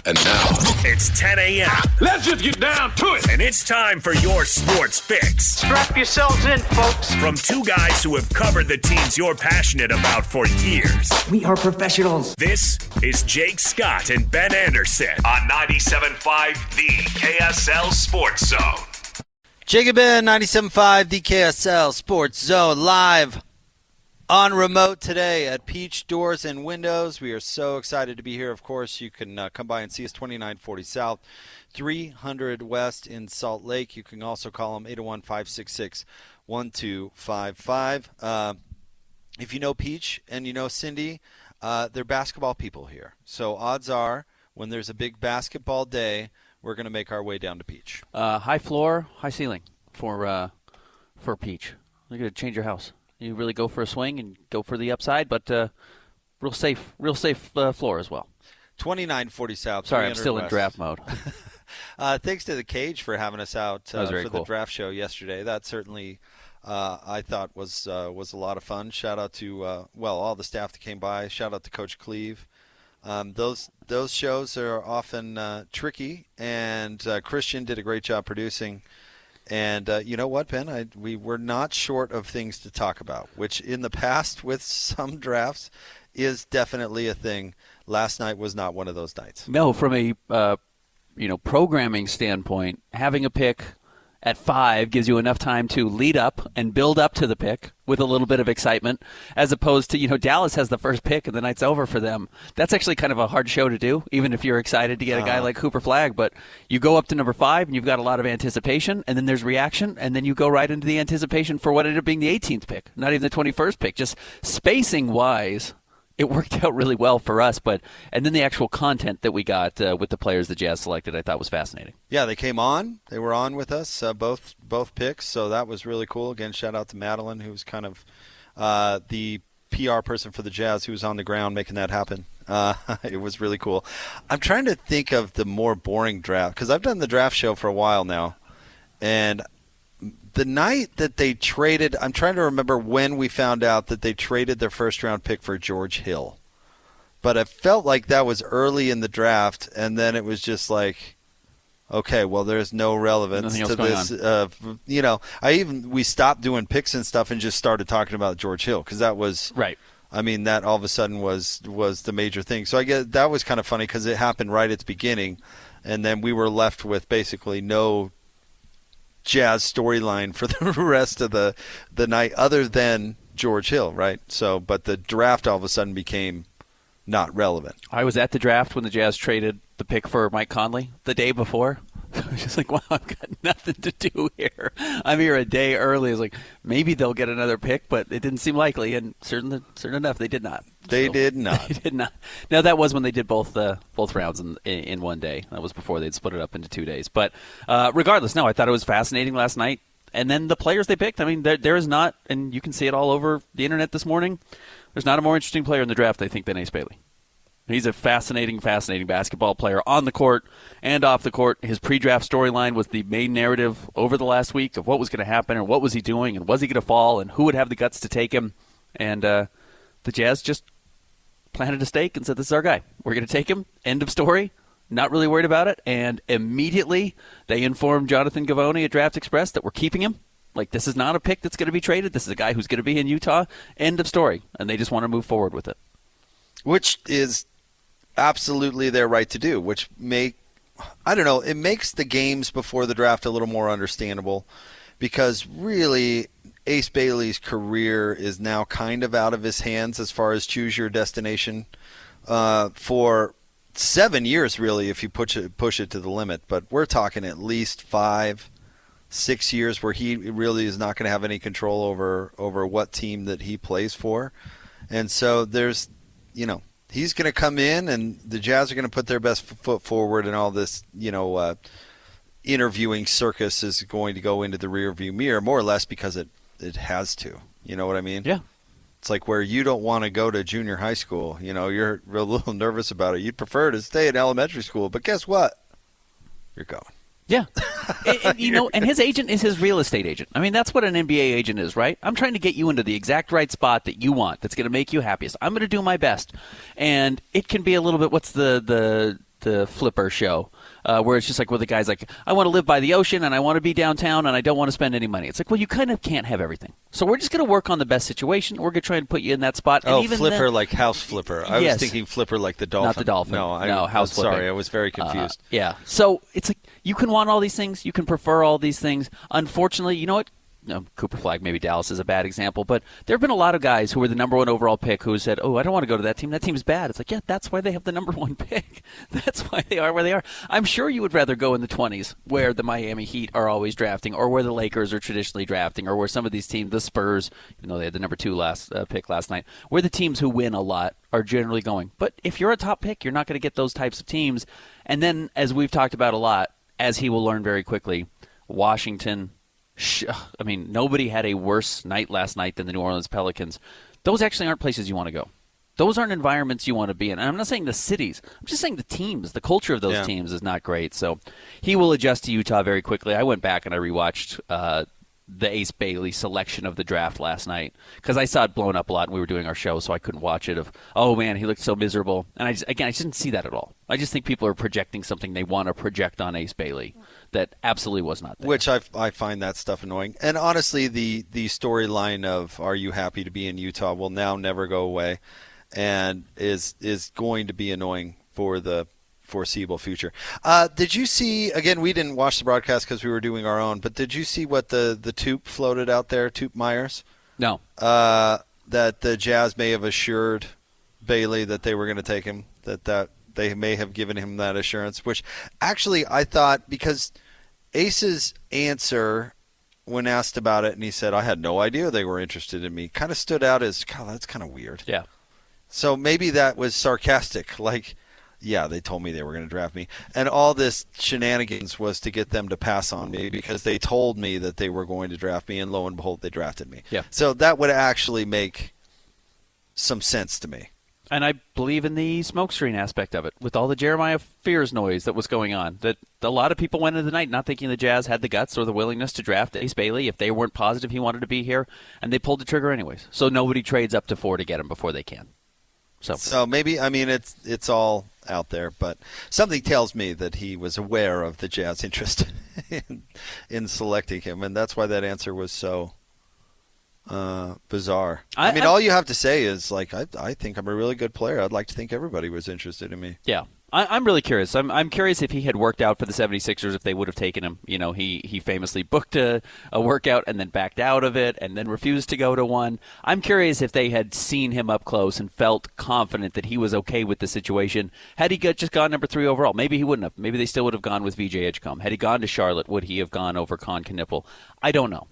And now, it's 10 a.m. Let's just get down to it. And it's time for your sports fix. Strap yourselves in, folks. From two guys who have covered the teams you're passionate about for years. We are professionals. This is Jake Scott and Ben Anderson on 97.5 The KSL Sports Zone. Jake and Ben, 97.5 The KSL Sports Zone, live on remote today at Peach Doors and Windows. We are so excited to be here. Of course, you can come by and see us 2940 South, 300 West in Salt Lake. You can also call them 801-566-1255. If you know Peach and you know Cindy, they're basketball people here. So odds are when there's a big basketball day, we're going to make our way down to Peach. High floor, high ceiling for Peach. You're going to change your house. You really go for a swing and go for the upside, but real safe floor as well. 2940 South. Sorry, I'm still West. In draft mode. Thanks to the Cage for having us out for cool. the draft show yesterday. That certainly, I thought, was a lot of fun. Shout out to all the staff that came by. Shout out to Coach Cleve. Those shows are often tricky, and Christian did a great job producing. And you know what, Ben? We were not short of things to talk about, which in the past with some drafts is definitely a thing. Last night was not one of those nights. No, from a programming standpoint, having a pick at 5 gives you enough time to lead up and build up to the pick with a little bit of excitement, as opposed to, Dallas has the first pick and the night's over for them. That's actually kind of a hard show to do, even if you're excited to get a guy like Cooper Flagg. But you go up to number 5 and you've got a lot of anticipation, and then there's reaction, and then you go right into the anticipation for what ended up being the 18th pick, not even the 21st pick. Just spacing-wise, it worked out really well for us, and then the actual content that we got with the players the Jazz selected, I thought was fascinating. Yeah, they came on. They were on with us, both picks, so that was really cool. Again, shout out to Madeline, who was kind of the PR person for the Jazz, who was on the ground making that happen. It was really cool. I'm trying to think of the more boring draft, because I've done the draft show for a while now, and the night that they traded, I'm trying to remember when we found out that they traded their first-round pick for George Hill. But I felt like that was early in the draft, and then it was just like, okay, well, there's no relevance to this. We stopped doing picks and stuff and just started talking about George Hill, because that was right. I mean, that all of a sudden was the major thing. So I guess that was kind of funny because it happened right at the beginning, and then we were left with basically no Jazz storyline for the rest of the night other than George Hill, right? So, but the draft all of a sudden became not relevant. I was at the draft when the Jazz traded the pick for Mike Conley the day before. I was just like, wow, I've got nothing to do here. I'm here a day early. I was like, maybe they'll get another pick, but it didn't seem likely, and certain enough, they did not. They did not. They did not. Now, that was when they did both rounds in one day. That was before they'd split it up into 2 days. But regardless, no, I thought it was fascinating last night. And then the players they picked, I mean, there is not, and you can see it all over the internet this morning, there's not a more interesting player in the draft, I think, than Ace Bailey. He's a fascinating basketball player on the court and off the court. His pre-draft storyline was the main narrative over the last week of what was going to happen and what was he doing and was he going to fall and who would have the guts to take him. And the Jazz just planted a stake and said, this is our guy. We're going to take him. End of story. Not really worried about it. And immediately they informed Jonathan Givony at Draft Express that we're keeping him. Like, this is not a pick that's going to be traded. This is a guy who's going to be in Utah. End of story. And they just want to move forward with it. Which is absolutely their right to do, which it makes the games before the draft a little more understandable, because really Ace Bailey's career is now kind of out of his hands as far as choose your destination for 7 years, really, if you push it to the limit. But we're talking at least 5-6 years where he really is not going to have any control over what team that he plays for. And so there's, he's going to come in, and the Jazz are going to put their best foot forward, and all this, interviewing circus is going to go into the rearview mirror, more or less because it has to. You know what I mean? Yeah. It's like where you don't want to go to junior high school. You're a little nervous about it. You'd prefer to stay in elementary school, but guess what? You're going. Yeah. And his agent is his real estate agent. I mean, that's what an NBA agent is, right? I'm trying to get you into the exact right spot that you want, that's going to make you happiest. I'm going to do my best. And it can be a little bit, what's the the Flipper show, where it's just like, well, the guy's like, I want to live by the ocean and I want to be downtown and I don't want to spend any money. It's like, well, you kind of can't have everything. So we're just going to work on the best situation. We're going to try and put you in that spot. And even Flipper then, like House Flipper. I was thinking Flipper like the dolphin. Not the dolphin. No, House Flipper. Sorry, I was very confused. Yeah. So it's like you can want all these things. You can prefer all these things. Unfortunately, you know what? Cooper Flag, maybe Dallas is a bad example, but there have been a lot of guys who were the number one overall pick who said, I don't want to go to that team. That team's bad. It's like, yeah, that's why they have the number one pick. That's why they are where they are. I'm sure you would rather go in the 20s where the Miami Heat are always drafting, or where the Lakers are traditionally drafting, or where some of these teams, the Spurs, even though they had the number 2 pick last night, where the teams who win a lot are generally going. But if you're a top pick, you're not going to get those types of teams. And then, as we've talked about a lot, as he will learn very quickly, Washington, nobody had a worse night last night than the New Orleans Pelicans. Those actually aren't places you want to go. Those aren't environments you want to be in. And I'm not saying the cities. I'm just saying the teams. The culture of those teams is not great. So he will adjust to Utah very quickly. I went back and I rewatched the Ace Bailey selection of the draft last night because I saw it blown up a lot and we were doing our show, so I couldn't watch it. Oh, man, he looked so miserable. And I just didn't see that at all. I just think people are projecting something they want to project on Ace Bailey that absolutely was not there. Which I find that stuff annoying. And honestly, the storyline of are you happy to be in Utah will now never go away and is going to be annoying for the foreseeable future. Did you see, again, we didn't watch the broadcast because we were doing our own, but did you see what the Toop floated out there, Toop Myers? No. That the Jazz may have assured Bailey that they were going to take him, that they may have given him that assurance, which actually I thought, because Ace's answer when asked about it, and he said, I had no idea they were interested in me, kind of stood out as, God, that's kind of weird. Yeah. So maybe that was sarcastic, like, yeah, they told me they were going to draft me. And all this shenanigans was to get them to pass on me because they told me that they were going to draft me, and lo and behold, they drafted me. Yeah. So that would actually make some sense to me. And I believe in the smokescreen aspect of it, with all the Jeremiah Fears noise that was going on, that a lot of people went into the night not thinking the Jazz had the guts or the willingness to draft Ace Bailey if they weren't positive he wanted to be here, and they pulled the trigger anyways. So nobody trades up to 4 to get him before they can. So maybe, it's all out there, but something tells me that he was aware of the Jazz interest in selecting him, and that's why that answer was so bizarre. All you have to say is, like, I think I'm a really good player. I'd like to think everybody was interested in me. Yeah. I'm really curious. I'm curious if he had worked out for the 76ers, if they would have taken him. You know, he famously booked a workout and then backed out of it and then refused to go to one. I'm curious if they had seen him up close and felt confident that he was okay with the situation. Had he just gone number 3 overall, maybe he wouldn't have. Maybe they still would have gone with VJ Edgecombe. Had he gone to Charlotte, would he have gone over Con Knipple? I don't know.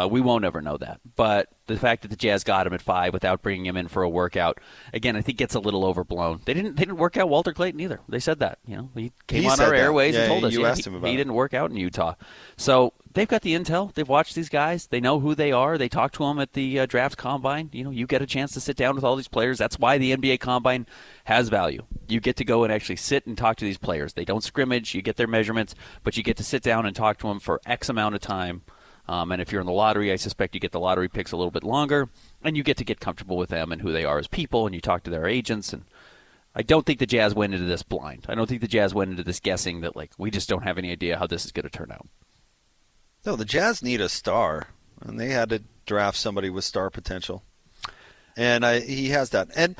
We won't ever know that. But the fact that the Jazz got him at 5 without bringing him in for a workout, again, I think gets a little overblown. They didn't work out Walter Clayton either. They said that. You know, he came on our airways and told us he didn't work out in Utah. So they've got the intel. They've watched these guys. They know who they are. They talk to them at the draft combine. You know, you get a chance to sit down with all these players. That's why the NBA combine has value. You get to go and actually sit and talk to these players. They don't scrimmage. You get their measurements, but you get to sit down and talk to them for X amount of time. And if you're in the lottery, I suspect you get the lottery picks a little bit longer, and you get to get comfortable with them and who they are as people, and you talk to their agents. And I don't think the Jazz went into this blind. I don't think the Jazz went into this guessing that, like, we just don't have any idea how this is going to turn out. No, the Jazz need a star, and they had to draft somebody with star potential. And he has that. And,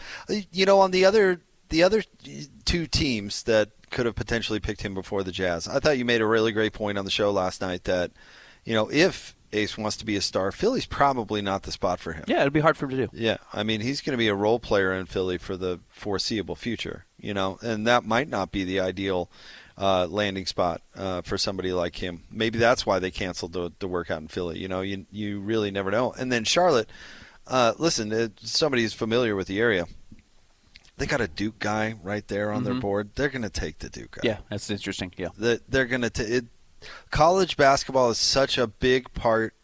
you know, on the other 2 teams that could have potentially picked him before the Jazz, I thought you made a really great point on the show last night that, you know, if Ace wants to be a star, Philly's probably not the spot for him. Yeah, it'd be hard for him to do. Yeah, I mean, he's going to be a role player in Philly for the foreseeable future, you know, and that might not be the ideal landing spot for somebody like him. Maybe that's why they canceled the workout in Philly. You know, you really never know. And then Charlotte, listen, somebody who's familiar with the area, they got a Duke guy right there on their board. They're going to take the Duke guy. Yeah, that's interesting. Yeah, they're going to college basketball is such a big part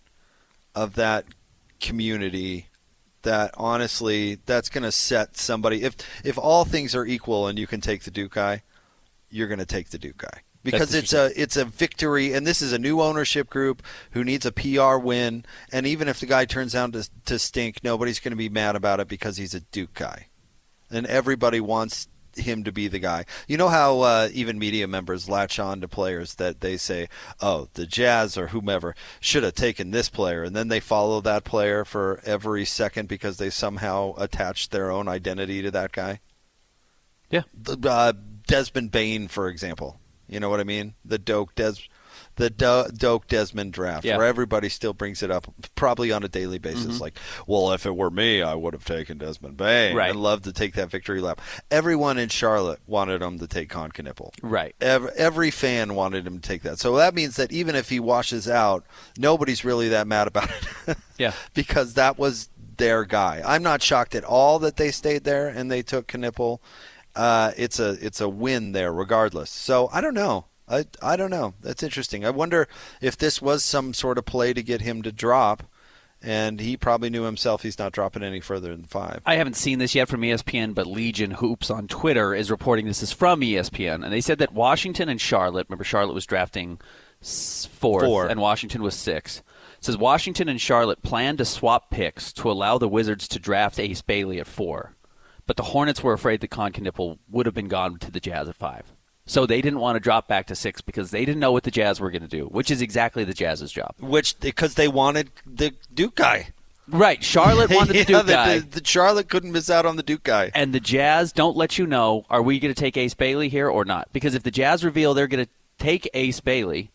of that community that, honestly, that's going to set somebody. If all things are equal and you can take the Duke guy, you're going to take the Duke guy because it's a victory, and this is a new ownership group who needs a PR win. And even if the guy turns out to stink, nobody's going to be mad about it because he's a Duke guy, and everybody wants him to be the guy. You know how even media members latch on to players that they say, oh, the Jazz or whomever should have taken this player, and then they follow that player for every second because they somehow attached their own identity to that guy? Yeah. Desmond Bain, for example. You know what I mean? The Doak Desmond draft, where everybody still brings it up, probably on a daily basis. Like, well, if it were me, I would have taken Desmond Bain. Right. And loved to take that victory lap. Everyone in Charlotte wanted him to take Con Knippel. Right. Every fan wanted him to take that. So that means that even if he washes out, nobody's really that mad about it. Yeah. Because that was their guy. I'm not shocked at all that they stayed there and they took Knippel. It's a win there regardless. So I don't know. I don't know. That's interesting. I wonder if this was some sort of play to get him to drop, and he probably knew himself he's not dropping any further than 5. I haven't seen this yet from ESPN, but Legion Hoops on Twitter is reporting this is from ESPN, and they said that Washington and Charlotte, remember Charlotte was drafting 4th, and Washington was 6th. It says Washington and Charlotte plan to swap picks to allow the Wizards to draft Ace Bailey at 4, but the Hornets were afraid that Con Knippel would have been gone to the Jazz at 5. So they didn't want to drop back to 6 because they didn't know what the Jazz were going to do, which is exactly the Jazz's job. Because they wanted the Duke guy. Right. Charlotte wanted the Duke guy. The Charlotte couldn't miss out on the Duke guy. And the Jazz don't let you know, are we going to take Ace Bailey here or not? Because if the Jazz reveal they're going to take Ace Bailey,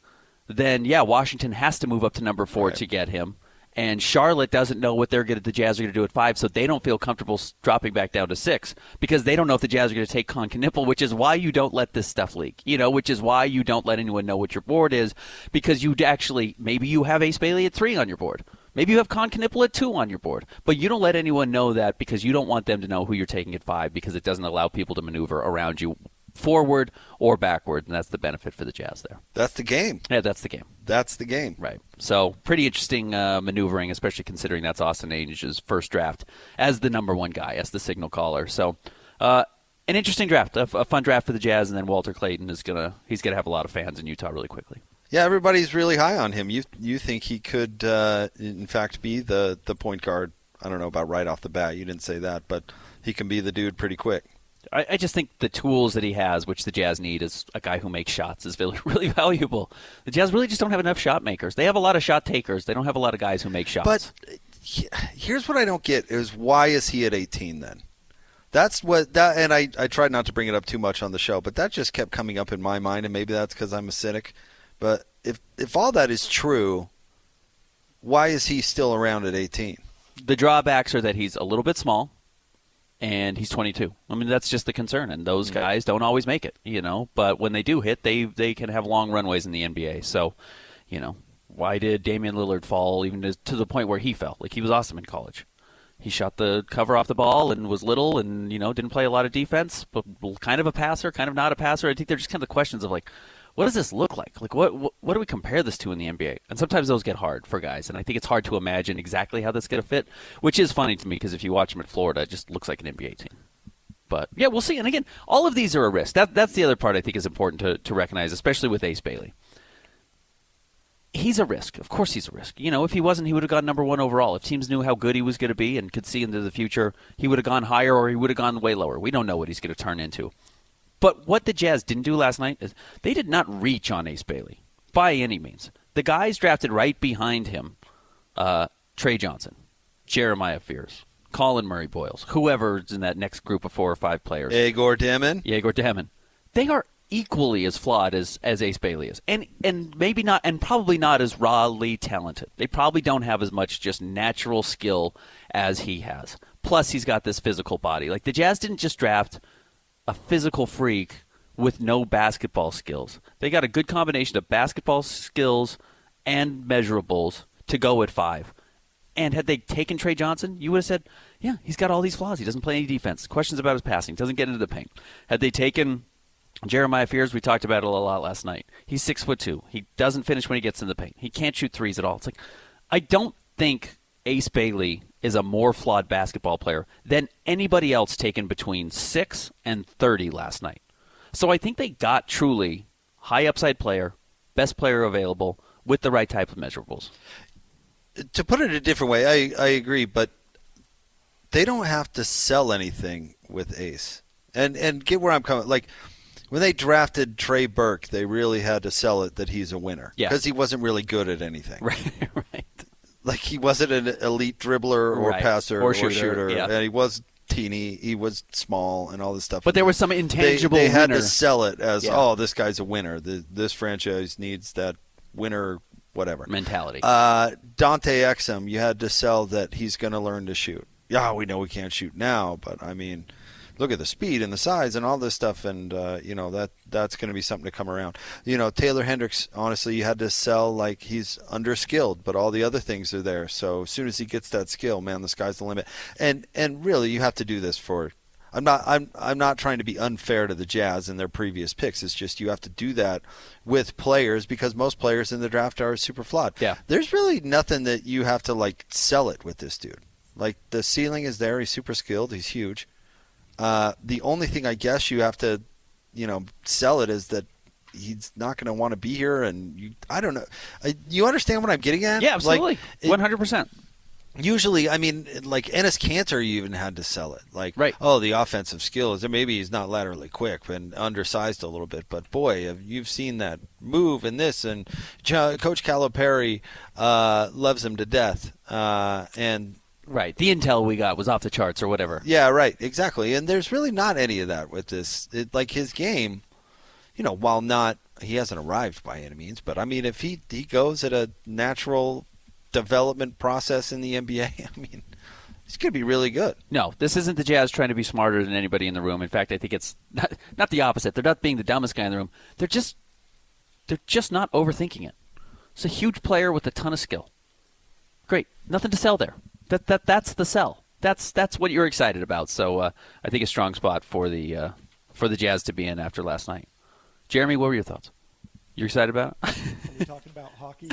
then, Washington has to move up to number 4 to get him. And Charlotte doesn't know what the Jazz are going to do at 5, so they don't feel comfortable dropping back down to 6 because they don't know if the Jazz are going to take Con Knippel, which is why you don't let this stuff leak, which is why you don't let anyone know what your board is, because you actually, maybe you have Ace Bailey at 3 on your board. Maybe you have Con Knippel at 2 on your board, but you don't let anyone know that because you don't want them to know who you're taking at 5 because it doesn't allow people to maneuver around you forward or backward, and that's the benefit for the Jazz there. That's the game. Yeah, that's the game. That's the game. Right. So pretty interesting maneuvering, especially considering that's Austin Ainge's first draft as the number 1 guy, as the signal caller. So an interesting draft, a fun draft for the Jazz, and then Walter Clayton he's gonna have a lot of fans in Utah really quickly. Yeah, everybody's really high on him. You think he could, in fact, be the point guard? I don't know about right off the bat. You didn't say that, but he can be the dude pretty quick. I just think the tools that he has, which the Jazz need, is a guy who makes shots, is really, really valuable. The Jazz really just don't have enough shot makers. They have a lot of shot takers. They don't have a lot of guys who make shots. But here's what I don't get is why is he at 18 then? That's what that, and I tried not to bring it up too much on the show, but that just kept coming up in my mind, and maybe that's because I'm a cynic. But if all that is true, why is he still around at 18? The drawbacks are that he's a little bit small. And he's 22. I mean, that's just the concern. And those guys don't always make it, But when they do hit, they can have long runways in the NBA. So, why did Damian Lillard fall even to the point where he fell? Like, he was awesome in college. He shot the cover off the ball and was little and, didn't play a lot of defense, but kind of a passer, kind of not a passer. I think they're just kind of the questions of, like, what does this look like? Like, what do we compare this to in the NBA? And sometimes those get hard for guys, and I think it's hard to imagine exactly how this is going to fit, which is funny to me because if you watch him at Florida, it just looks like an NBA team. But, yeah, we'll see. And, again, all of these are a risk. That's the other part I think is important to recognize, especially with Ace Bailey. He's a risk. Of course he's a risk. If he wasn't, he would have gone number 1 overall. If teams knew how good he was going to be and could see into the future, he would have gone higher or he would have gone way lower. We don't know what he's going to turn into. But what the Jazz didn't do last night is they did not reach on Ace Bailey by any means. The guys drafted right behind him, Trey Johnson, Jeremiah Fears, Colin Murray-Boyles, whoever's in that next group of 4 or 5 players. Egor Demin. They are equally as flawed as Ace Bailey is. And maybe not, and probably not as rawly talented. They probably don't have as much just natural skill as he has. Plus, he's got this physical body. Like, the Jazz didn't just draft a physical freak with no basketball skills. They got a good combination of basketball skills and measurables to go at 5. And had they taken Trey Johnson, you would have said, yeah, he's got all these flaws. He doesn't play any defense. Questions about his passing. Doesn't get into the paint. Had they taken Jeremiah Fears, we talked about it a lot last night. He's 6'2". He doesn't finish when he gets in the paint. He can't shoot threes at all. It's like, I don't think Ace Bailey is a more flawed basketball player than anybody else taken between 6 and 30 last night. So I think they got truly high upside player, best player available, with the right type of measurables. To put it a different way, I agree, but they don't have to sell anything with Ace. And get where I'm coming. Like, when they drafted Trey Burke, they really had to sell it that he's a winner. Yeah. Because he wasn't really good at anything. Right. Like, he wasn't an elite dribbler or passer or shooter. Yeah. And he was teeny. He was small and all this stuff. But there was some intangible They had winner. to sell it as, this guy's a winner. This franchise needs that winner, whatever. Mentality. Dante Exum, you had to sell that he's going to learn to shoot. Yeah, we know we can't shoot now, but, I mean, look at the speed and the size and all this stuff, and, that's going to be something to come around. Taylor Hendricks, honestly, you had to sell like he's underskilled, but all the other things are there. So as soon as he gets that skill, man, the sky's the limit. And really, you have to do this for – I'm not trying to be unfair to the Jazz and their previous picks. It's just you have to do that with players because most players in the draft are super flawed. Yeah. There's really nothing that you have to, like, sell it with this dude. Like, the ceiling is there. He's super skilled. He's huge. The only thing I guess you have to, sell it is that he's not going to want to be here. And I don't know. You understand what I'm getting at? Yeah, absolutely. 100%. Usually, I mean, like Enes Kanter, you even had to sell it. Like, right. The offensive skills. Maybe he's not laterally quick and undersized a little bit. But, boy, you've seen that move and this. And Coach Calipari loves him to death. Right. The intel we got was off the charts or whatever. Yeah, right. Exactly. And there's really not any of that with this. Like his game, while not – he hasn't arrived by any means. But, I mean, if he goes at a natural development process in the NBA, I mean, he's going to be really good. No, this isn't the Jazz trying to be smarter than anybody in the room. In fact, I think it's not the opposite. They're not being the dumbest guy in the room. They're just not overthinking it. It's a huge player with a ton of skill. Great. Nothing to sell there. That's the sell. That's what you're excited about. So I think a strong spot for the Jazz to be in after last night. Jeremy, what were your thoughts? You excited about it? Are we talking about hockey?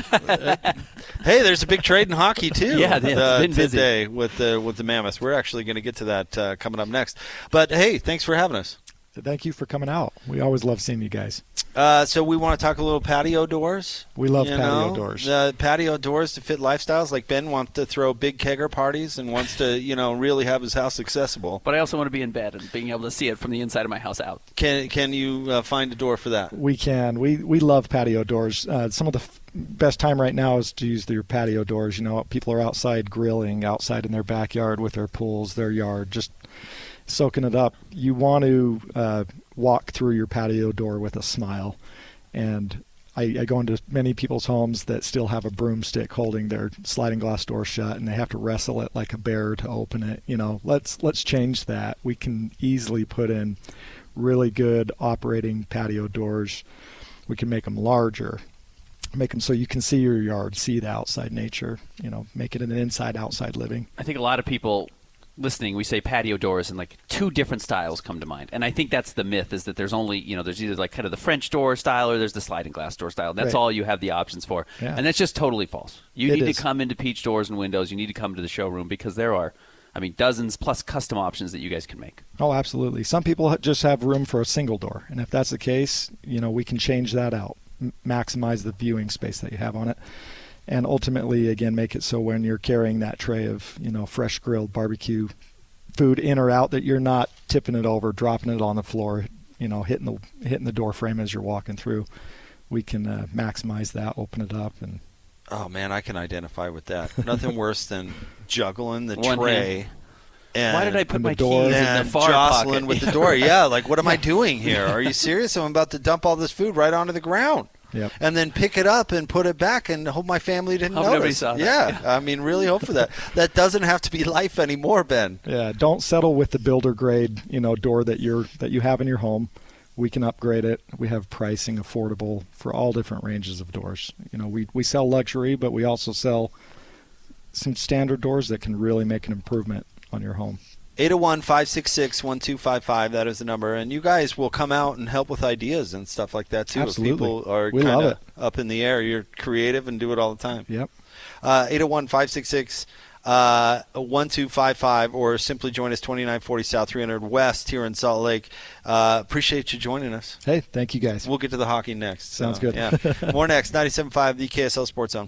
Hey, there's a big trade in hockey too. Yeah, it's been busy today with the Mammoth. We're actually going to get to that coming up next. But hey, thanks for having us. Thank you for coming out. We always love seeing you guys. So we want to talk a little patio doors. We love patio doors. Patio doors to fit lifestyles. Like Ben wants to throw big kegger parties and wants to, really have his house accessible. But I also want to be in bed and being able to see it from the inside of my house out. Can you find a door for that? We can. We love patio doors. Some of the best time right now is to use your patio doors. People are outside grilling, outside in their backyard with their pools, their yard, just soaking it up. You want to walk through your patio door with a smile. And I go into many people's homes that still have a broomstick holding their sliding glass door shut, and they have to wrestle it like a bear to open it. Let's change that. We can easily put in really good operating patio doors. We can make them larger, make them so you can see your yard, see the outside nature, make it an inside-outside living. I think a lot of people listening, we say patio doors, and like two different styles come to mind. And I think that's the myth, is that there's only, there's either like kind of the French door style or there's the sliding glass door style. That's all you have the options for. Yeah. And that's just totally false. You need to come into Peach Doors and Windows. You need to come to the showroom because there are, dozens plus custom options that you guys can make. Oh, absolutely. Some people just have room for a single door. And if that's the case, we can change that out, maximize the viewing space that you have on it. And ultimately, again, make it so when you're carrying that tray of, fresh grilled barbecue food in or out, that you're not tipping it over, dropping it on the floor, hitting the door frame as you're walking through. We can maximize that, open it up, and. Oh man, I can identify with that. Nothing worse than juggling the One tray. hand. And why did I put my door keys in and the far jostling pocket? with the door? Yeah, like what am I doing here? Are you serious? I'm about to dump all this food right onto the ground. Yep. And then pick it up and put it back and hope my family didn't Hope notice. nobody saw that. Yeah, really hope for that. That doesn't have to be life anymore, Ben. Yeah, don't settle with the builder grade, door that you have in your home. We can upgrade it. We have pricing affordable for all different ranges of doors. We sell luxury, but we also sell some standard doors that can really make an improvement on your home. 801-566-1255, that is the number. And you guys will come out and help with ideas and stuff like that, too. Absolutely. If people are We love it. up in the air, you're creative and do it all the time. Yep. 801-566-1255, or simply join us 2940 South 300 West here in Salt Lake. Appreciate you joining us. Hey, thank you guys. We'll get to the hockey next. Sounds good. Yeah. More next. 97.5, the KSL Sports Zone.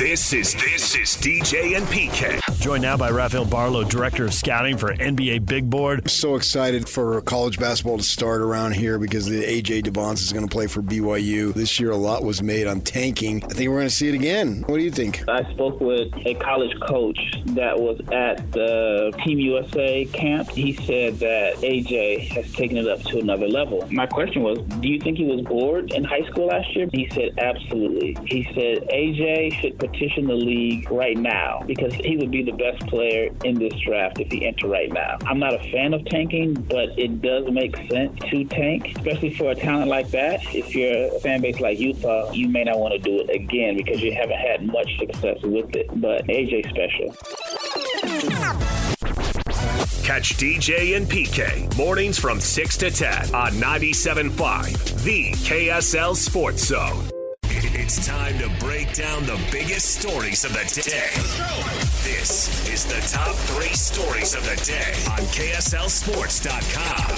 This is DJ and PK. Joined now by Rafael Barlow, Director of Scouting for NBA Big Board. So excited for college basketball to start around here because the AJ DeBonce is going to play for BYU. This year a lot was made on tanking. I think we're going to see it again. What do you think? I spoke with a college coach that was at the Team USA camp. He said that AJ has taken it up to another level. My question was, do you think he was bored in high school last year? He said, absolutely. He said AJ should petition the league right now because he would be the best player in this draft if he entered right now. I'm not a fan of tanking, but it does make sense to tank, especially for a talent like that. If you're a fan base like Utah, you may not want to do it again because you haven't had much success with it. But AJ's special. Catch DJ and PK mornings from 6 to 10 on 97.5, the KSL Sports Zone. It's time to break down the biggest stories of the day. This is the top 3 stories of the day on KSLSports.com.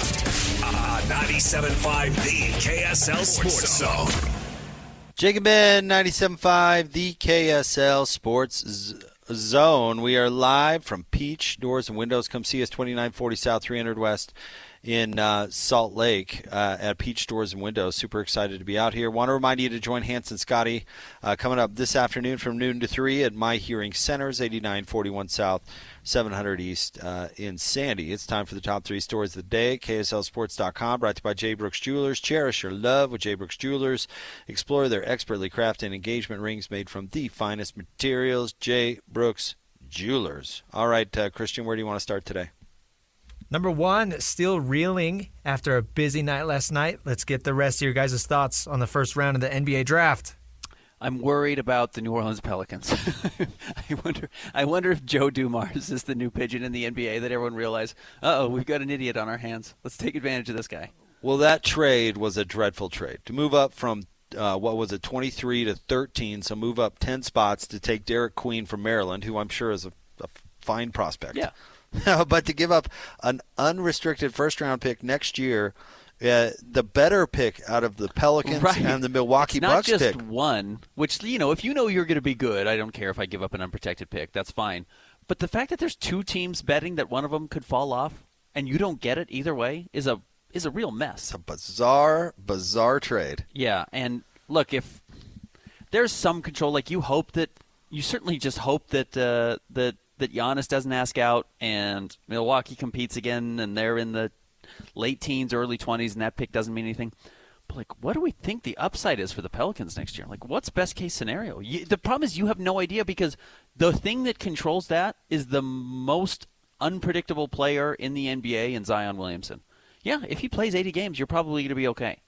97.5, the KSL Sports Zone. Jacob Ben, 97.5, the KSL Sports Zone. We are live from Peach Doors and Windows. Come see us, 2940 South, 300 West in Salt Lake at Peach Doors and Windows. Super excited to be out here. Want to remind you to join Hans and Scotty coming up this afternoon from noon to 3 at My Hearing Centers, 8941 South, 700 East in Sandy. It's time for the top 3 stories of the day. KSLSports.com, brought to you by J. Brooks Jewelers. Cherish your love with J. Brooks Jewelers. Explore their expertly crafted engagement rings made from the finest materials. J. Brooks Jewelers. All right, Christian, where do you want to start today? Number 1, still reeling after a busy night last night. Let's get the rest of your guys' thoughts on the first round of the NBA draft. I'm worried about the New Orleans Pelicans. I wonder if Joe Dumars is the new pigeon in the NBA that everyone realized, we've got an idiot on our hands. Let's take advantage of this guy. Well, that trade was a dreadful trade. To move up from, 23 to 13, so move up 10 spots to take Derek Queen from Maryland, who I'm sure is a fine prospect. Yeah. But to give up an unrestricted first-round pick next year, the better pick out of the Pelicans and the Milwaukee Bucks pick. Not just one, which, if you know you're going to be good, I don't care if I give up an unprotected pick. That's fine. But the fact that there's 2 teams betting that one of them could fall off and you don't get it either way is a real mess. It's a bizarre trade. Yeah, and look, if there's some control, like you certainly just hope that that Giannis doesn't ask out and Milwaukee competes again and they're in the late teens, early 20s, and that pick doesn't mean anything. But, what do we think the upside is for the Pelicans next year? What's best case scenario? The problem is you have no idea because the thing that controls that is the most unpredictable player in the NBA in Zion Williamson. Yeah, if he plays 80 games, you're probably going to be okay.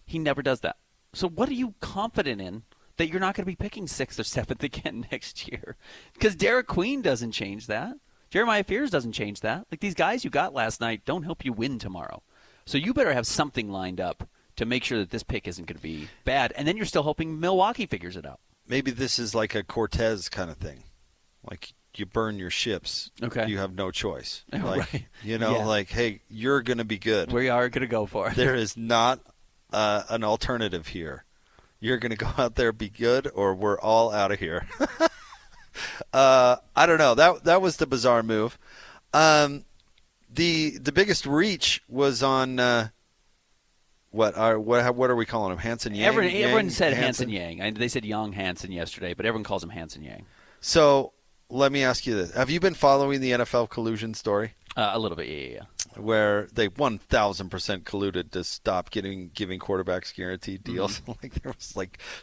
He never does that. So what are you confident in that you're not going to be picking 6th or 7th again next year? Because Derek Queen doesn't change that. Jeremiah Fears doesn't change that. These guys you got last night don't help you win tomorrow. So you better have something lined up to make sure that this pick isn't going to be bad. And then you're still hoping Milwaukee figures it out. Maybe this is like a Cortez kind of thing. You burn your ships. Okay. You have no choice. Right. Hey, you're going to be good. We are going to go for it. There is not an alternative here. You're going to go out there, be good, or we're all out of here. I don't know. That was the bizarre move. The biggest reach was on what are we calling him? Hanson Yang? Everyone said Hanson Yang. They said Young Hanson yesterday, but everyone calls him Hanson Yang. So let me ask you this: have you been following the NFL collusion story? A little bit, yeah. Where they 1,000% colluded to stop giving quarterbacks guaranteed deals. Mm-hmm. There was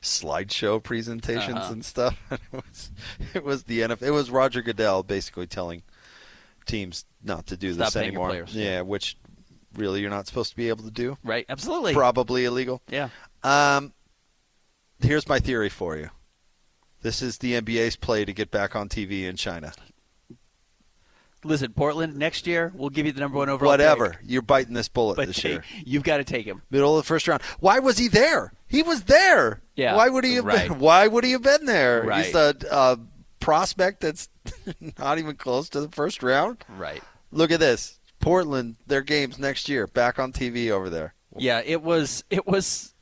slideshow presentations and stuff. It was the NFL. It was Roger Goodell basically telling teams not to do this anymore. Players. Yeah, which really you're not supposed to be able to do. Right, absolutely. Probably illegal. Yeah. Here's my theory for you. This is the NBA's play to get back on TV in China. Listen, Portland, next year, we'll give you the number 1 overall Whatever. pick. You're biting this bullet this year. You've got to take him. Middle of the first round. Why was he there? He was there. Yeah. Why would he have been? Why would he have been there? Right. He's a prospect that's not even close to the first round. Right. Look at this. Portland, their games next year, back on TV over there. Yeah, it was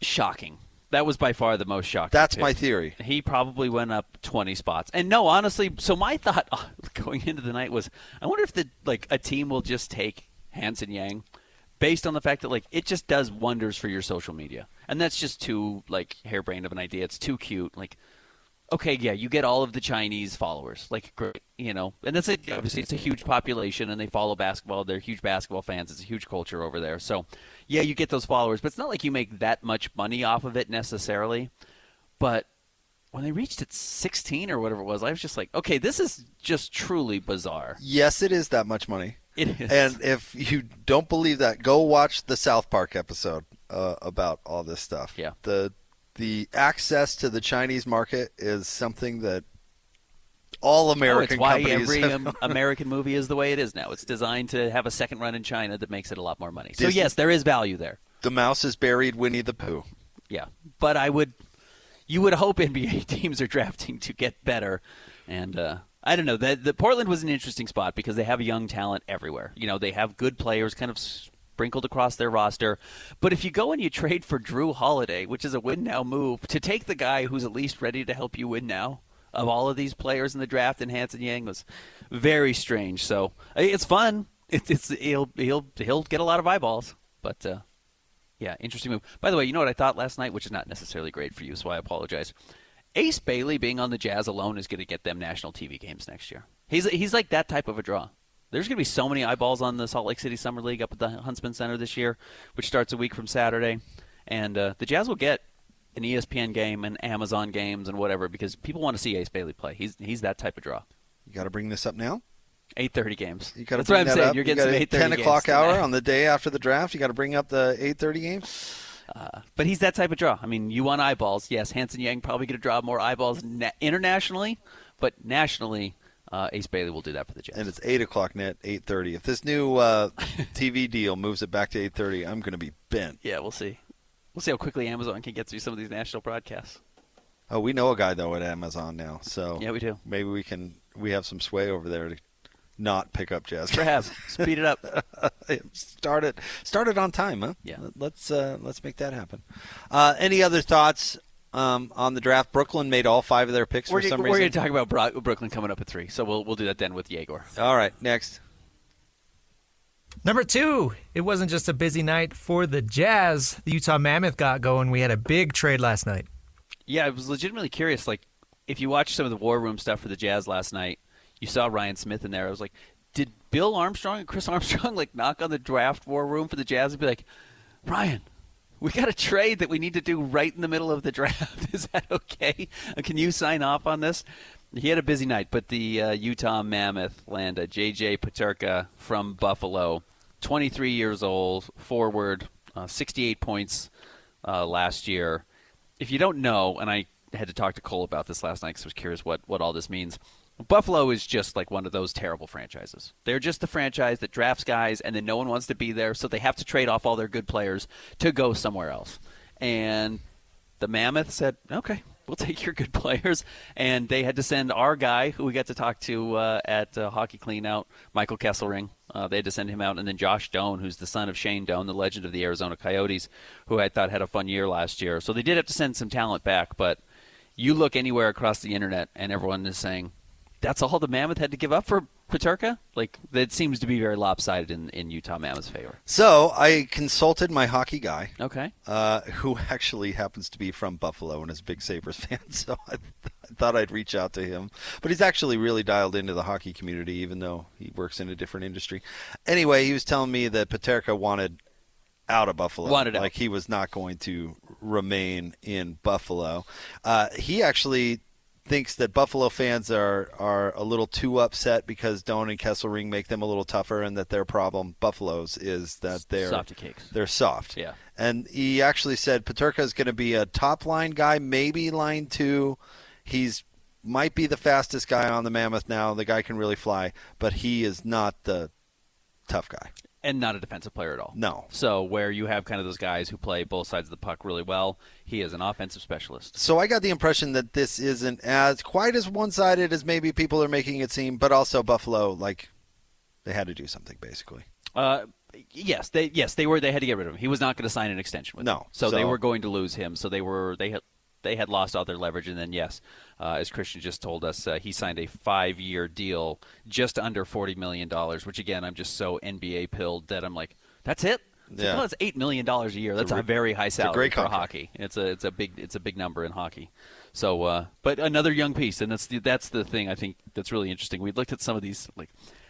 shocking. That was by far the most shocking. That's my theory. He probably went up 20 spots. And no, honestly, so my thought going into the night was, I wonder if a team will just take Hansen Yang based on the fact that it just does wonders for your social media. And that's just too harebrained of an idea. It's too cute. Okay, yeah, you get all of the Chinese followers. Great, and that's it. Obviously, it's a huge population, and they follow basketball. They're huge basketball fans. It's a huge culture over there. So, yeah, you get those followers, but it's not like you make that much money off of it necessarily. But when they reached at 16 or whatever it was, I was just like, okay, this is just truly bizarre. Yes, it is that much money. It is. And if you don't believe that, go watch the South Park episode about all this stuff. Yeah. The access to the Chinese market is something that all American companies it's why every American movie is the way it is now. It's designed to have a second run in China that makes it a lot more money. So, yes, there is value there. The mouse is buried Winnie the Pooh. Yeah. But you would hope NBA teams are drafting to get better. And I don't know. The Portland was an interesting spot because they have young talent everywhere. They have good players kind of sprinkled across their roster. But if you go and you trade for Drew Holiday, which is a win-now move, to take the guy who's at least ready to help you win now of all of these players in the draft, and Hansen Yang was very strange. So it's fun. He'll get a lot of eyeballs. But, yeah, interesting move. By the way, you know what I thought last night, which is not necessarily great for you, so I apologize. Ace Bailey being on the Jazz alone is going to get them national TV games next year. He's like that type of a draw. There's going to be so many eyeballs on the Salt Lake City Summer League up at the Huntsman Center this year, which starts a week from Saturday. And the Jazz will get an ESPN game and Amazon games and whatever because people want to see Ace Bailey play. He's that type of draw. You got to bring this up now? 8:30 games. That's what I'm saying. Up. You're getting some 8:30 10 o'clock games hour tonight. on the day after the draft. You got to bring up the 8:30 games? But he's that type of draw. I mean, you want eyeballs. Yes, Hansen Yang probably going to draw more eyeballs internationally, but nationally, Ace Bailey will do that for the Jazz. And it's 8 o'clock net, 8:30. If this new TV deal moves it back to 8:30, I'm going to be bent. Yeah, we'll see. We'll see how quickly Amazon can get through some of these national broadcasts. Oh, we know a guy, though, at Amazon now. So yeah, we do. Maybe we have some sway over there to not pick up Jazz. Perhaps. Speed it up. Start it on time, huh? Yeah. Let's make that happen. Any other thoughts on the draft? Brooklyn made all 5 of their picks for some reason. We're going to talk about Brooklyn coming up at 3, so we'll do that then with Egor. All right, next. Number 2, it wasn't just a busy night for the Jazz. The Utah Mammoth got going. We had a big trade last night. Yeah, I was legitimately curious. If you watched some of the War Room stuff for the Jazz last night, you saw Ryan Smith in there. I was like, did Bill Armstrong and Chris Armstrong knock on the draft war room for the Jazz and be like, Ryan, we got a trade that we need to do right in the middle of the draft. Is that okay? Can you sign off on this? He had a busy night, but the Utah Mammoth landed J.J. Peterka from Buffalo, 23 years old, forward, 68 points last year. If you don't know, and I had to talk to Cole about this last night because I was curious what all this means, Buffalo is just one of those terrible franchises. They're just the franchise that drafts guys and then no one wants to be there, so they have to trade off all their good players to go somewhere else. And the Mammoth said, okay, we'll take your good players. And they had to send our guy, who we got to talk to at Hockey Cleanout, Michael Kesselring. They had to send him out. And then Josh Doan, who's the son of Shane Doan, the legend of the Arizona Coyotes, who I thought had a fun year last year. So they did have to send some talent back. But you look anywhere across the internet and everyone is saying, that's all the Mammoth had to give up for Peterka? That seems to be very lopsided in Utah Mammoth's favor. So I consulted my hockey guy. Okay. Who actually happens to be from Buffalo and is a big Sabres fan. So I thought I'd reach out to him. But he's actually really dialed into the hockey community, even though he works in a different industry. Anyway, he was telling me that Peterka wanted out of Buffalo. Wanted out. He was not going to remain in Buffalo. He actually thinks that Buffalo fans are a little too upset because Doan and Kesselring make them a little tougher, and that their problem, Buffalo's, is that softy cakes. They're soft. Yeah. And he actually said Peterka is going to be a top line guy, maybe line 2. He's might be the fastest guy on the Mammoth now. The guy can really fly, but he is not the tough guy. And not a defensive player at all. No. So where you have kind of those guys who play both sides of the puck really well, he is an offensive specialist. So I got the impression that this isn't quite as one-sided as maybe people are making it seem, but also Buffalo, they had to do something, basically. Yes, they had to get rid of him. He was not going to sign an extension with them. So they were going to lose him. So they had lost all their leverage, and then as Christian just told us, he signed a 5-year deal just under $40 million, which again I'm just so NBA pilled that I'm like, that's it. It's like, well, that's $8 million a year. That's a very high salary for hockey. It's a big number in hockey. So, but another young piece, and that's the thing I think that's really interesting. We looked at some of these like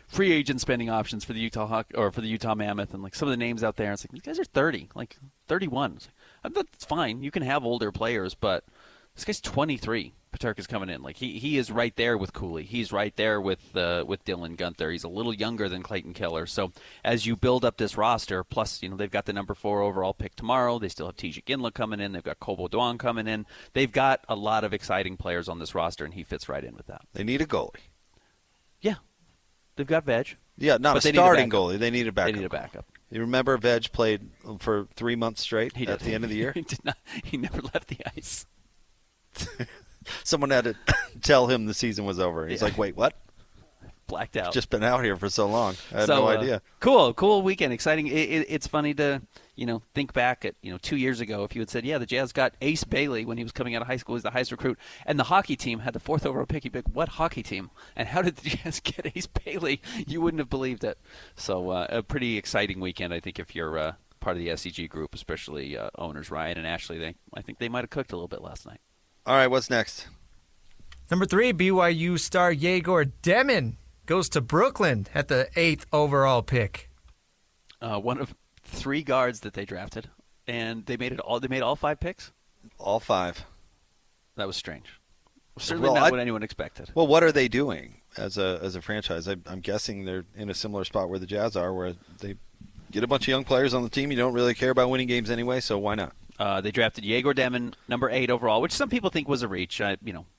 free agent spending options for the Utah Mammoth, and like some of the names out there. It's like these guys are 30, like 31. It's like, that's fine. You can have older players, but this guy's 23. Peterka's coming in. Like he is right there with Cooley. He's right there with Dylan Gunther. He's a little younger than Clayton Keller. So as you build up this roster, plus they've got the number 4 overall pick tomorrow. They still have Tijik Inla coming in. They've got Kobo Duan coming in. They've got a lot of exciting players on this roster, and he fits right in with that. They need a goalie. Yeah, they've got Veg. Yeah, not a starting goalie. They need a backup. They need a backup. You remember Veg played for 3 months straight at the end of the year? He did not. He never left the ice. Someone had to tell him the season was over. He's like, wait, what? Blacked out. Just been out here for so long. I had no idea. Cool weekend. Exciting. It's funny to, think back at, 2 years ago if you had said, yeah, the Jazz got Ace Bailey when he was coming out of high school. He was the highest recruit. And the hockey team had the 4th overall pick. You'd be like, what hockey team? And how did the Jazz get Ace Bailey? You wouldn't have believed it. So a pretty exciting weekend, I think, if you're part of the SCG group, especially owners Ryan and Ashley. I think they might have cooked a little bit last night. All right, what's next? Number 3, BYU star Egor Demin goes to Brooklyn at the 8th overall pick. One of 3 guards that they drafted, and they made all 5 picks. All 5. That was strange. Certainly not what anyone expected. Well, what are they doing as a franchise? I'm guessing they're in a similar spot where the Jazz are, where they get a bunch of young players on the team. You don't really care about winning games anyway, so why not? They drafted Egor Demin, number 8 overall, which some people think was a reach.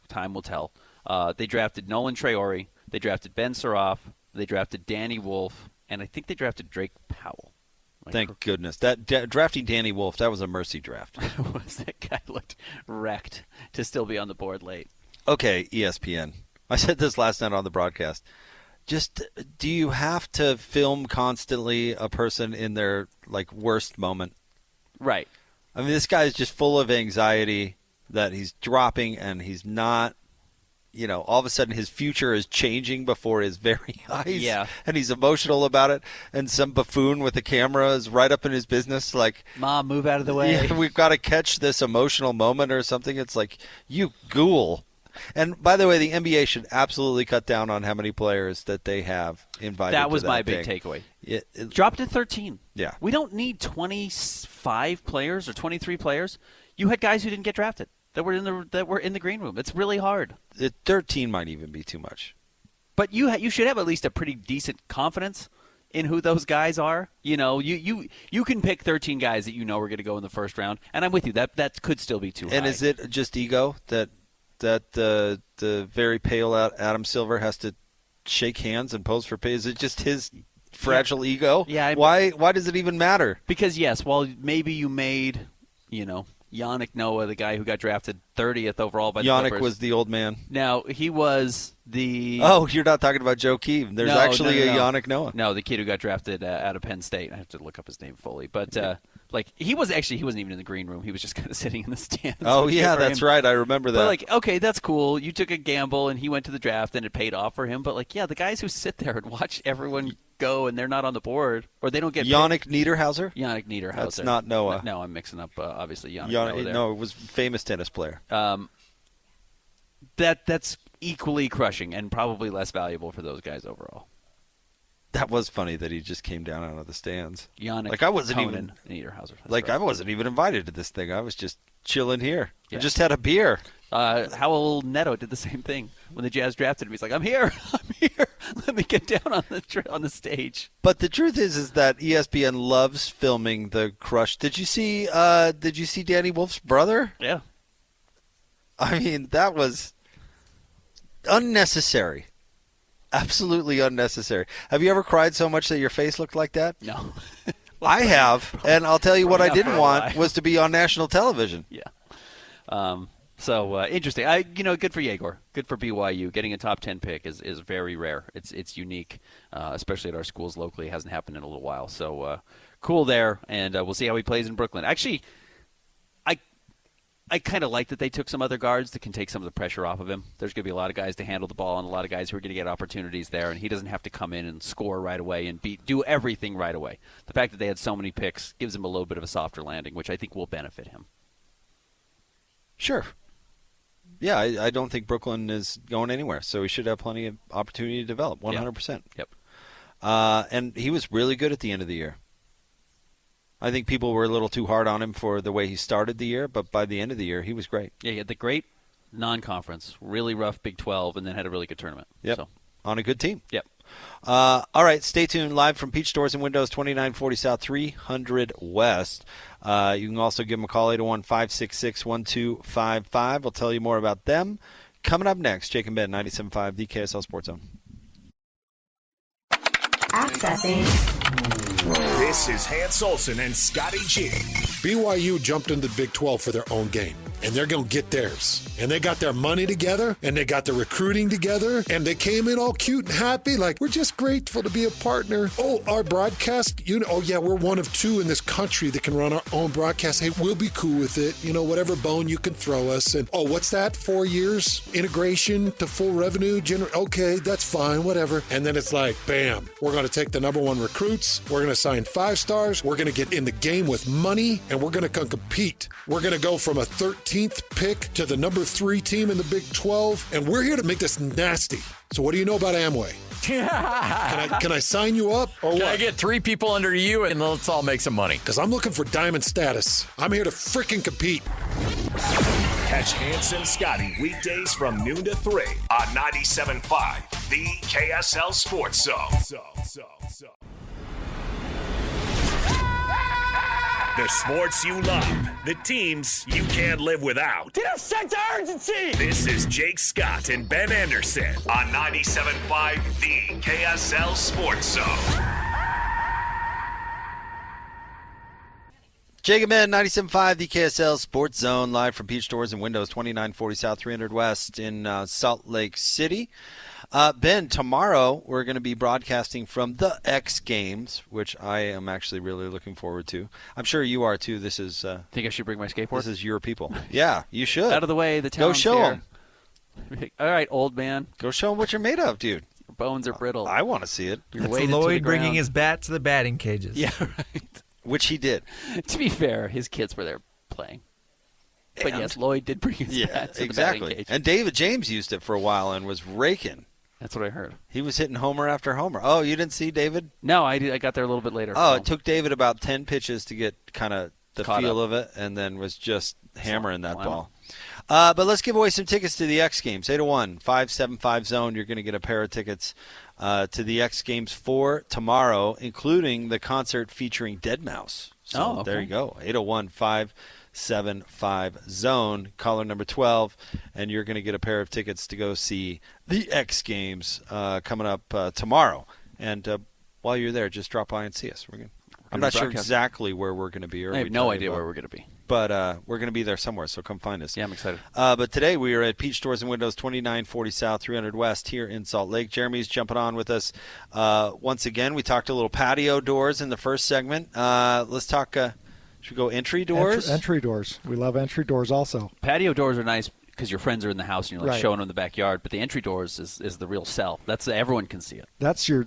Time will tell. They drafted Nolan Traore. They drafted Ben Saroff. They drafted Danny Wolf. And I think they drafted Drake Powell. Thank goodness. Drafting Danny Wolf, that was a mercy draft. That guy looked wrecked to still be on the board late. Okay, ESPN. I said this last night on the broadcast. Just, do you have to film constantly a person in their worst moment? Right. I mean, this guy is just full of anxiety that he's dropping, and he's not, all of a sudden his future is changing before his very eyes. Yeah. And he's emotional about it. And some buffoon with a camera is right up in his business, like, Mom, move out of the way. Yeah, we've got to catch this emotional moment or something. It's like, you ghoul. And by the way, the NBA should absolutely cut down on how many players that they have invited. That was to my thing. big takeaway. Dropped to 13. Yeah. We don't need 25 players or 23 players. You had guys who didn't get drafted that were in the green room. It's really hard. 13 might even be too much. But you should have at least a pretty decent confidence in who those guys are. You can pick 13 guys that are going to go in the first round, and I'm with you. That could still be too high. And is it just ego that the very pale Adam Silver has to shake hands and pose for pay? Is it just his fragile ego? Yeah. Why does it even matter? Because, yes, while maybe you made, Yannick Noah, the guy who got drafted 30th overall by the Clippers. Yannick was the old man. Now, he was the... Oh, you're not talking about Joe Keefe. There's actually a Yannick Noah. No, the kid who got drafted out of Penn State. I have to look up his name fully. But, he wasn't even in the green room. He was just kind of sitting in the stands. Oh, yeah, that's right. I remember that. But, okay, that's cool. You took a gamble, and he went to the draft, and it paid off for him. But, the guys who sit there and watch everyone go, and they're not on the board, or they don't get Yannick Niederhauser? Yannick Niederhauser. That's not Noah. No, I'm mixing up, obviously, Yannick Noah there. No, it was a famous tennis player. That's equally crushing and probably less valuable for those guys overall. That was funny that he just came down out of the stands. Yannick, I wasn't Conan, even Niederhauser. Right. I wasn't even invited to this thing. I was just chilling here. Yeah. I just had a beer. Howell Neto did the same thing when the Jazz drafted him. He's like, "I'm here. Let me get down on the stage." But the truth is that ESPN loves filming the crush. Did you see Danny Wolf's brother? Yeah. I mean, that was unnecessary. Absolutely unnecessary. Have you ever cried so much that your face looked like that? No. I have, and I'll tell you what I didn't want was to be on national television. Yeah. So interesting. Good for Egor. Good for BYU. Getting a top 10 pick is very rare. It's unique, especially at our schools locally. It hasn't happened in a little while. So cool there, and we'll see how he plays in Brooklyn. Actually, I kind of like that they took some other guards that can take some of the pressure off of him. There's going to be a lot of guys to handle the ball and a lot of guys who are going to get opportunities there, and he doesn't have to come in and score right away and do everything right away. The fact that they had so many picks gives him a little bit of a softer landing, which I think will benefit him. Sure. Yeah, I don't think Brooklyn is going anywhere, so he should have plenty of opportunity to develop, 100%. Yep. And he was really good at the end of the year. I think people were a little too hard on him for the way he started the year, but by the end of the year, he was great. Yeah, he had the great non-conference, really rough Big 12, and then had a really good tournament. Yep. So. On a good team. Yep. All right, stay tuned. Live from Peach Doors and Windows, 2940 South, 300 West. You can also give them a call, 801-566-1255. We'll tell you more about them. Coming up next, Jake and Ben, 97.5, the KSL Sports Zone. Accessing. This is Hans Olsen and Scotty G. BYU jumped into the Big 12 for their own game, and they're going to get theirs. And they got their money together, and they got the recruiting together, and they came in all cute and happy, like, we're just grateful to be a partner. Oh, our broadcast, we're one of two in this country that can run our own broadcast. Hey, we'll be cool with it. Whatever bone you can throw us. And, what's that? 4 years integration to full revenue? Okay, that's fine, whatever. And then it's like, bam, we're going to take the number one recruits. We're going to sign 5 stars. We're going to get in the game with money, and we're going to compete. We're going to go from a 13th pick to the number 3 team in the Big 12, and we're here to make this nasty. So what do you know about Amway? Can I sign you up? Or Can what? I get 3 people under you and let's all make some money? Because I'm looking for diamond status. I'm here to freaking compete. Catch Hans and Scotty weekdays from noon to 3 on 97.5, the KSL Sports Zone. The sports you love, the teams you can't live without. Get a sense of urgency! This is Jake Scott and Ben Anderson on 97.5, the KSL Sports Zone. Jake and Ben, 97.5, the KSL Sports Zone, live from Peach Doors and Windows, 2940 South, 300 West in Salt Lake City. Ben, tomorrow we're going to be broadcasting from the X Games, which I am actually really looking forward to. I'm sure you are too. This is. Think I should bring my skateboard? This is your people. Yeah, you should. Out of the way, the town's Go show here. them. All right, old man. Go show them what you're made of, dude. Your bones are brittle. I want to see it. You're That's weighted to the Lloyd bringing ground. his bat to the batting cages. Yeah, right. Which he did. To be fair, his kids were there playing. But yes, Lloyd did bring his bat to the batting cage. And David James used it for a while and was raking. That's what I heard. He was hitting homer after homer. Oh, you didn't see David? No, I got there a little bit later. Oh, so. it took David about 10 pitches to get kind of the Caught feel up. of it, and then was just hammering that Wow. ball. But let's give away some tickets to the X Games. 801-575-ZONE. You're going to get a pair of tickets to the X Games for tomorrow, including the concert featuring Deadmau5. So there you go. 801-575-ZONE, caller number 12, and you're going to get a pair of tickets to go see the X Games coming up tomorrow. And while you're there, just drop by and see us. I'm not sure exactly where we're going to be. I have no idea where we're going to be. But we're going to be there somewhere, so come find us. Yeah, I'm excited. But today we are at Peach Doors and Windows, 2940 South, 300 West here in Salt Lake. Jeremy's jumping on with us once again. We talked a little patio doors in the first segment. Let's talk, should we go entry doors? Entry doors. We love entry doors also. Patio doors are nice because your friends are in the house and you're like Right. showing them the backyard. But the entry doors is the real sell. That's everyone can see it. That's your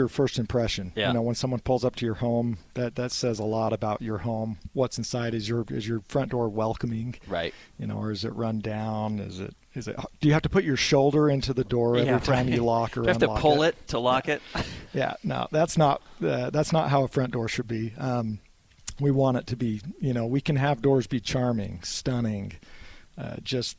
first impression. Yeah. When someone pulls up to your home, that says a lot about your home. What's inside? Is your front door welcoming? Right. Or is it run down? Is it? Do you have to put your shoulder into the door every time you lock or Do you have unlock to pull it to lock it? Yeah. No, that's not how a front door should be. We want it to be. We can have doors be charming, stunning, just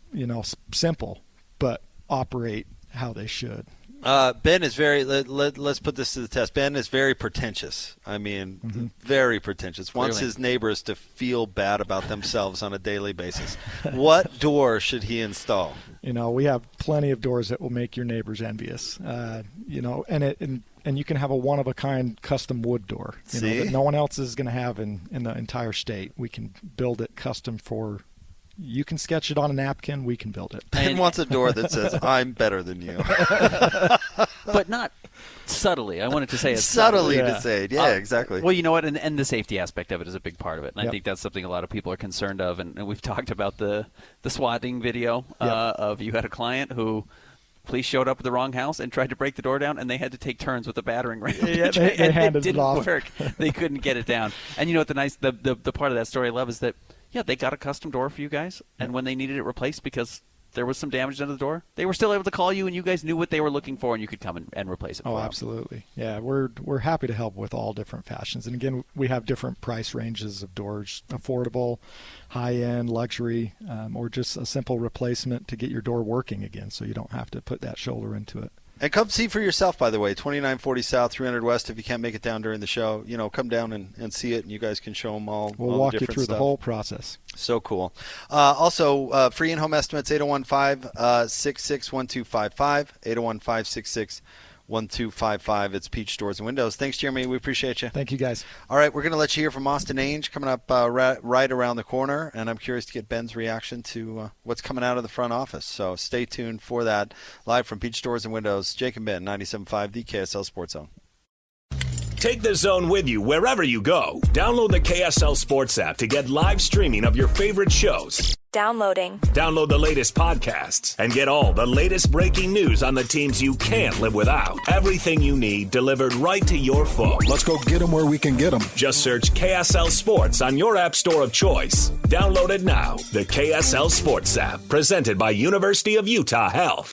simple, but operate how they should. Ben is very. Let's put this to the test. Ben is very pretentious. I mean, very pretentious. Wants Clearly. his neighbors to feel bad about themselves on a daily basis. What door should he install? We have plenty of doors that will make your neighbors envious. And you can have a one-of-a-kind custom wood door that no one else is going to have in the entire state. We can build it custom for you can sketch it on a napkin. We can build it. Ben wants a door that says, I'm better than you. But not subtly. I wanted to say it subtly to say it. Yeah, exactly. Well, you know what? And the safety aspect of it is a big part of it. And Yep. I think that's something a lot of people are concerned of. And we've talked about the swatting video of you had a client who police showed up at the wrong house and tried to break the door down, and they had to take turns with the battering ram. Yeah, they handed it didn't it off. work. They couldn't get it down. And you know what the part of that story I love is that, yeah, they got a custom door for you guys, and when they needed it replaced because there was some damage under the door, they were still able to call you, and you guys knew what they were looking for, and you could come and replace it for Oh, them. absolutely. Yeah, we're happy to help with all different fashions. And again, we have different price ranges of doors: affordable, high-end, luxury, or just a simple replacement to get your door working again, so you don't have to put that shoulder into it. And come see for yourself, by the way, 2940 South, 300 West. If you can't make it down during the show, come down and see it, and you guys can show them all. We'll all walk the you different through stuff. the whole process. So cool. Also, free in-home estimates, 801-566-1255, 801-566-1255. It's Peach Doors and Windows. Thanks, Jeremy. We appreciate you. Thank you, guys. All right, we're going to let you hear from Austin Ainge coming up right around the corner, and I'm curious to get Ben's reaction to what's coming out of the front office. So stay tuned for that. Live from Peach Doors and Windows, Jake and Ben, 97.5, the KSL Sports Zone. Take the Zone with you wherever you go. Download the KSL Sports app to get live streaming of your favorite shows. Downloading. Download the latest podcasts and get all the latest breaking news on the teams you can't live without. Everything you need delivered right to your phone. Let's go get them where we can get them. Just search KSL Sports on your app store of choice. Download it now. The KSL Sports app, presented by University of Utah Health.